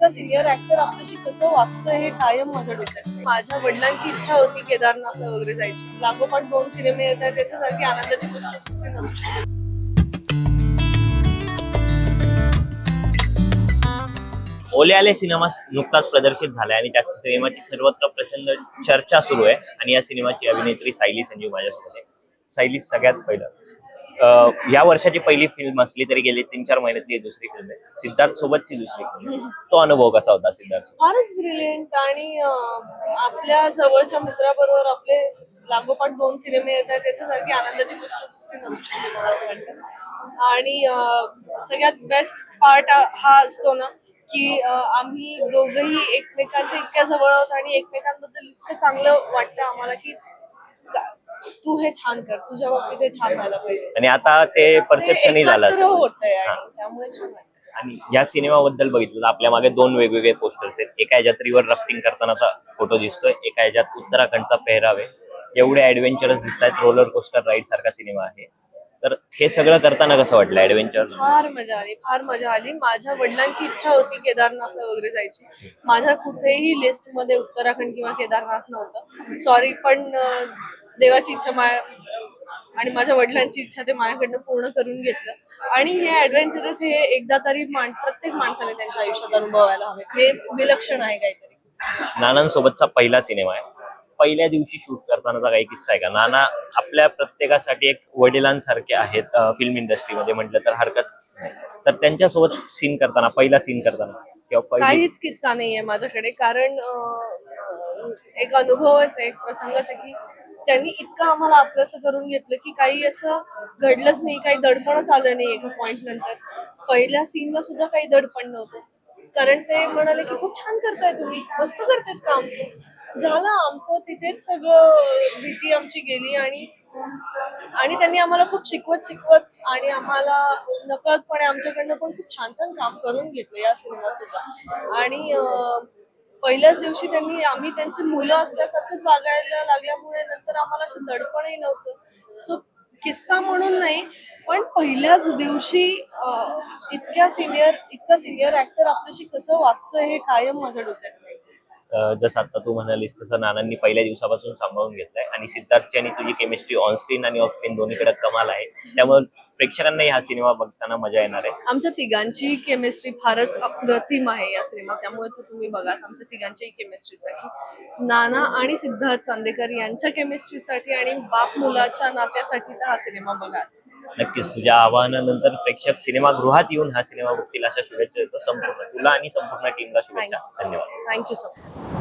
इतका senior actor आपल्याशी कसं वागतोय हे कायम माझ्या डोक्यात. माझ्या वडिलांची इच्छा होती केदारनाथला वगैरे जायची. लागोपाठ 2 सिनेमे येत आहेत, त्याच्यासारखी आनंदाची गोष्ट दुसरी नसू शकते. ओले आले सिनेमा नुकताच प्रदर्शित झालाय आणि त्या सिनेमाची सर्वत्र प्रचंड चर्चा सुरू आहे. आणि या सिनेमाची अभिनेत्री सायली संजीव माझ्यासोबत आहे. सायली, सगळ्यात पहिलं या वर्षाची पहिली फिल्म असली तरी गेली 3-4 महिन्यातली दुसरी फिल्म आहे. सिद्धार्थ सोबतची दुसरी फिल्म. तो अनुभव कसा होता सिद्धार्थ? फारच ब्रिलियंट. आणि आपल्या जवळच्या मित्राबरोबर आपले लागोपाठ 2 सिनेमे येत आहेत, त्याच्यासारखी आनंदाची गोष्ट दुसरी नसू शकते मला असं वाटतं. आणि सगळ्यात बेस्ट पार्ट हा असतो ना की आम्ही दोघंही एकमेकांच्या इतक्या जवळ आहोत आणि एकमेकांबद्दल इतकं चांगलं वाटतं आम्हाला की तू हे छान कर, तुझ्या बाबतीत हे छान व्हायला पाहिजे. आणि आता ते परसेप्शनही झालं एकत्र होतंय आणि त्यामुळे छान वाटतं. आणि या सिनेमाबद्दल बघितलं तर आपल्या मागे 2 वेगवेगळे पोस्टर्स आहेत. एका ह्याच्यात रिव्हर राफ्टिंग करतानाचा फोटो दिसतोय, एका ह्याच्यात उत्तराखंडचा पेहराव आहे. एवढे ऍडव्हेंचरस दिसत आहेत, रोलर कोस्टर राईड सारखा सिनेमा आहे. तर हे सगळं करताना कसं वाटलं ऍडव्हेंचर? फार मजा आली, फार मजा आली. माझ्या वडिलांची इच्छा होती केदारनाथला वगैरे जायची. माझ्या कुठेही लिस्ट मध्ये उत्तराखंड किंवा केदारनाथ नव्हतं. सॉरी, पण देवाची इच्छा आणि माझ्या वडिलांची इच्छा ते माझ्याकडनं पूर्ण करून घेतलं. आणि हे ऍडव्हेंचरस हे एकदा तरी प्रत्येक माणसाने त्यांच्या आयुष्यात अनुभवायला हवे. हे विलक्षण आहे काहीतरी. नानांसोबतचा पहिला सिनेमा आहे. पहिल्या दिवशी शूट करतानाचा काही किस्सा आहे का? नाना आपल्या प्रत्येकासाठी एक वडिलांसारखे आहेत फिल्म इंडस्ट्रीमध्ये म्हटलं तर हरकत नाही. तर त्यांच्यासोबत सीन करताना, पहिला सीन करताना किंवा काहीच किस्सा नाहीये माझ्याकडे. कारण एक अनुभवच आहे, एक प्रसंगच आहे की त्यांनी इतकं आम्हाला आपलंसं करून घेतलं की काही असं घडलंच नाही, काही दडपणच आलं नाही. एका पॉइंट नंतर पहिल्या सीनला सुद्धा काही दडपण नव्हतं. कारण ते म्हणाले की खूप छान करताय तुम्ही, मस्त करतेस काम तू. झालं आमचं तिथेच सगळं, भीती आमची गेली. आणि त्यांनी आम्हाला खूप शिकवत आणि आम्हाला नकळतपणे आमच्याकडनं पण खूप छान छान काम करून घेतलं या सिनेमात सुद्धा. आणि पहिल्याच दिवशी आम्ही त्यांची मुलं असल्यासारखंच वागायला लागल्यामुळे नंतर आम्हाला असं दडपणही नव्हतं. सो किस्सा म्हणून नाही, पण पहिल्याच दिवशी इतका सिनियर ऍक्टर आपल्याशी कसं वागतोय हे कायम माझ्या डोक्यात. जसं आता तू म्हणालीस तसं नानांनी पहिल्या दिवसापासून सांभाळून घेतलंय. आणि सिद्धार्थची आणि तुझी केमिस्ट्री ऑन स्क्रीन आणि ऑफ स्क्रीन दोन्हीकडे कमाल आहे. त्यामुळे प्रेक्षकांनाही हा सिनेमा बघताना मजा येणार आहे. आमच्या तिघांची केमिस्ट्री फारच अप्रतिम आहे या सिनेमात, त्यामुळे तो तुम्ही बघाच. आमच्या तिघांच्याही केमिस्ट्रीसाठी, नाना आणि सिद्धार्थ चांदेकर यांच्या केमिस्ट्रीसाठी आणि बाप मुलाच्या नात्यासाठी तर हा सिनेमा बघाच. नक्कीच तुझ्या आवाहनानंतर प्रेक्षक सिनेमागृहात येऊन हा सिनेमा बघतील अशा शुभेच्छा देतो. संपूर्ण तुला आणि संपूर्ण टीमला शुभेच्छा. धन्यवाद. Thank you so much.